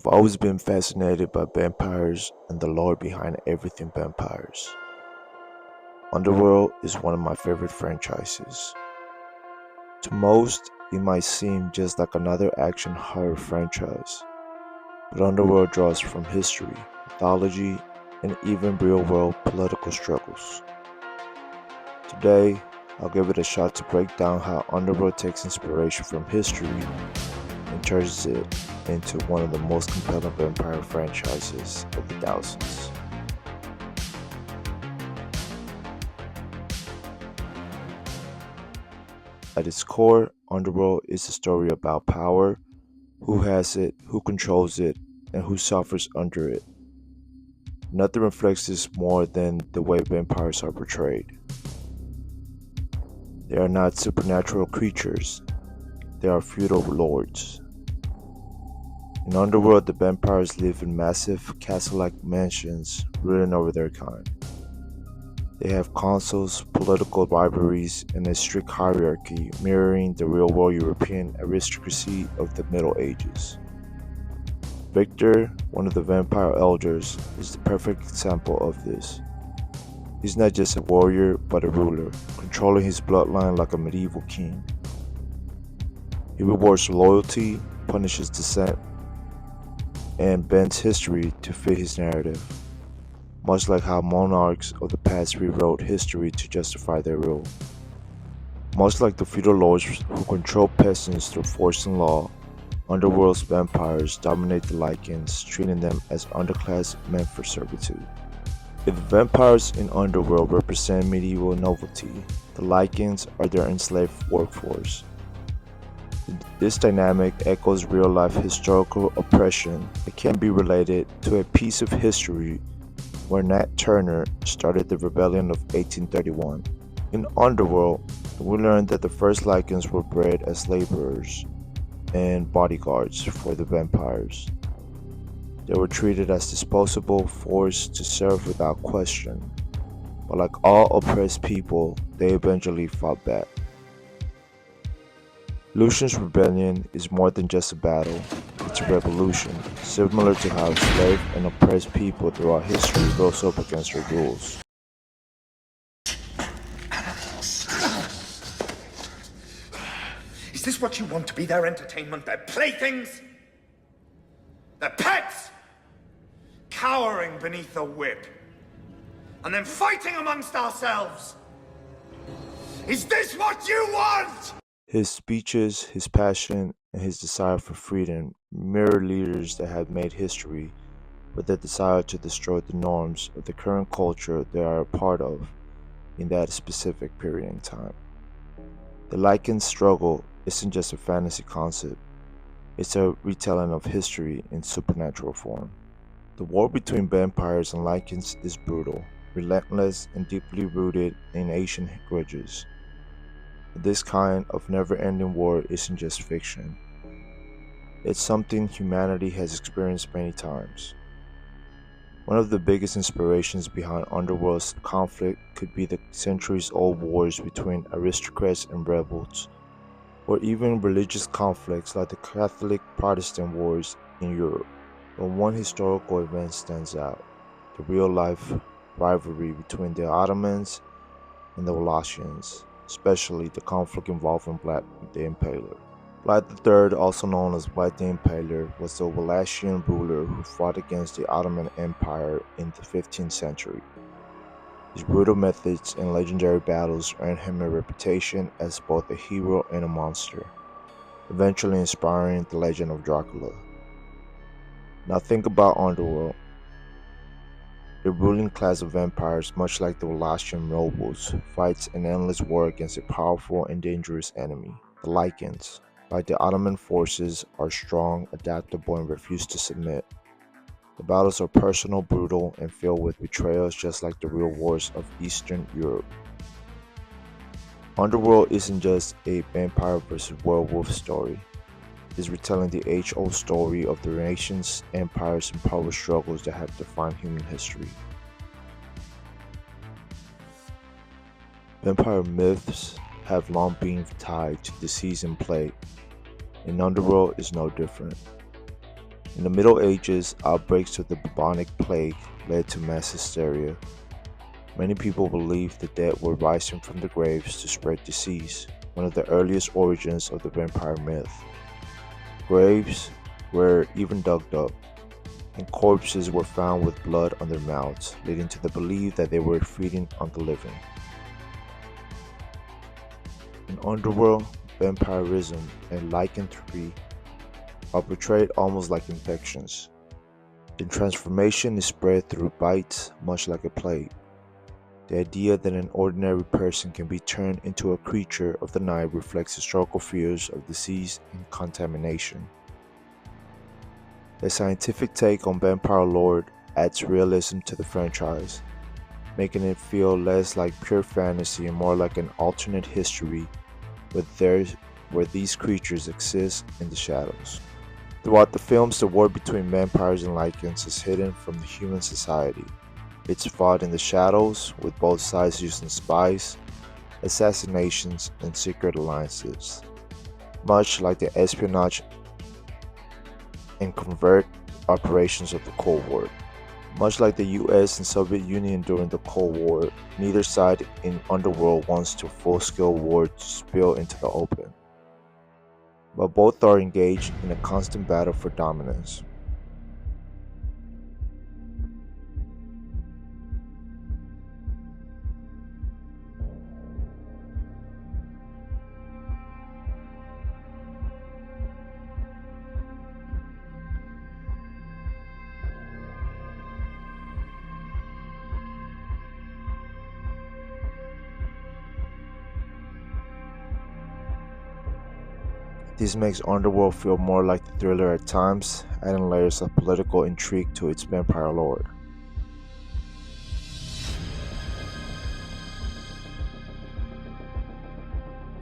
I've always been fascinated by vampires and the lore behind everything vampires. Underworld is one of my favorite franchises. To most, it might seem just like another action horror franchise, but Underworld draws from history, mythology, and even real-world political struggles. Today, I'll give it a shot to break down how Underworld takes inspiration from history and turns it into one of the most compelling vampire franchises of the thousands. At its core, Underworld is a story about power, who has it, who controls it, and who suffers under it. Nothing reflects this more than the way vampires are portrayed. They are not supernatural creatures, they are feudal lords. In Underworld, the vampires live in massive, castle-like mansions ruling over their kind. They have councils, political rivalries, and a strict hierarchy mirroring the real-world European aristocracy of the Middle Ages. Victor, one of the vampire elders, is the perfect example of this. He's not just a warrior, but a ruler, controlling his bloodline like a medieval king. He rewards loyalty, punishes dissent, and bends history to fit his narrative, much like how monarchs of the past rewrote history to justify their rule. Much like the feudal lords who control peasants through force and law, Underworld's vampires dominate the lycans, treating them as underclass meant for servitude. If the vampires in Underworld represent medieval novelty, the lycans are their enslaved workforce. This dynamic echoes real-life historical oppression that can be related to a piece of history where Nat Turner started the rebellion of 1831. In Underworld, we learn that the first lycans were bred as laborers and bodyguards for the vampires. They were treated as disposable, forced to serve without question. But like all oppressed people, they eventually fought back. Lucian's rebellion is more than just a battle, it's a revolution, similar to how enslaved and oppressed people throughout history rose up against their rules. Is this what you want to be their entertainment, their playthings? Their pets? Cowering beneath the whip, and then fighting amongst ourselves? Is this what you want? His speeches, his passion, and his desire for freedom mirror leaders that have made history, but their desire to destroy the norms of the current culture they are a part of in that specific period in time. The Lycan struggle isn't just a fantasy concept, it's a retelling of history in supernatural form. The war between vampires and Lycans is brutal, relentless, and deeply rooted in ancient grudges. This kind of never-ending war isn't just fiction. It's something humanity has experienced many times. One of the biggest inspirations behind Underworld's conflict could be the centuries-old wars between aristocrats and rebels, or even religious conflicts like the Catholic-Protestant wars in Europe. But one historical event stands out: the real-life rivalry between the Ottomans and the Wallachians, especially the conflict involving Vlad the Impaler. Vlad III, also known as Vlad the Impaler, was the Wallachian ruler who fought against the Ottoman Empire in the 15th century. His brutal methods and legendary battles earned him a reputation as both a hero and a monster, eventually inspiring the legend of Dracula. Now think about Underworld. A ruling class of vampires, much like the Wallachian nobles, fights an endless war against a powerful and dangerous enemy, the Lycans. Like the Ottoman forces, are strong, adaptable, and refuse to submit. The battles are personal, brutal, and filled with betrayals just like the real wars of Eastern Europe. Underworld isn't just a vampire versus werewolf story. It is retelling the age-old story of the nations, empires, and power struggles that have defined human history. Vampire myths have long been tied to disease and plague, and Underworld is no different. In the Middle Ages, outbreaks of the bubonic plague led to mass hysteria. Many people believed the dead were rising from the graves to spread disease, one of the earliest origins of the vampire myth. Graves were even dug up, and corpses were found with blood on their mouths, leading to the belief that they were feeding on the living. In Underworld, vampirism and lycanthropy are portrayed almost like infections. The transformation is spread through bites, much like a plague. The idea that an ordinary person can be turned into a creature of the night reflects historical fears of disease and contamination. The scientific take on Vampire Lord adds realism to the franchise, making it feel less like pure fantasy and more like an alternate history where these creatures exist in the shadows. Throughout the films, the war between vampires and lycans is hidden from the human society. It's fought in the shadows, with both sides using spies, assassinations, and secret alliances, much like the espionage and covert operations of the Cold War. Much like the US and Soviet Union during the Cold War, neither side in Underworld wants to full-scale war to spill into the open, but both are engaged in a constant battle for dominance. This makes Underworld feel more like the thriller at times, adding layers of political intrigue to its vampire lore.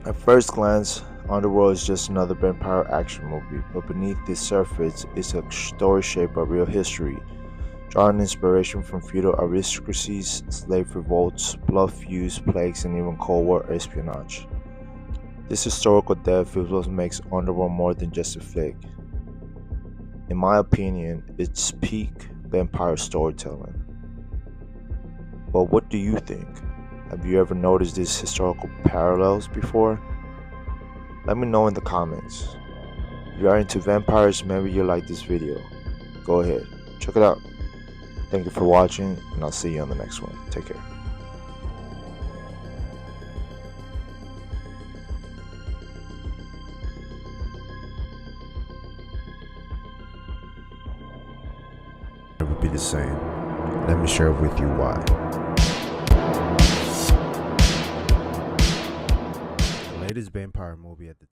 At first glance, Underworld is just another vampire action movie, but beneath the surface is a story shaped by real history, drawing inspiration from feudal aristocracies, slave revolts, blood feuds, plagues, and even Cold War espionage. This historical depth is what makes Underworld more than just a flick. In my opinion, it's peak vampire storytelling. But what do you think? Have you ever noticed these historical parallels before? Let me know in the comments. If you are into vampires, maybe you like this video. Go ahead, check it out. Thank you for watching, and I'll see you on the next one. Take care. Would be the same. Let me share with you why. The latest vampire movie at the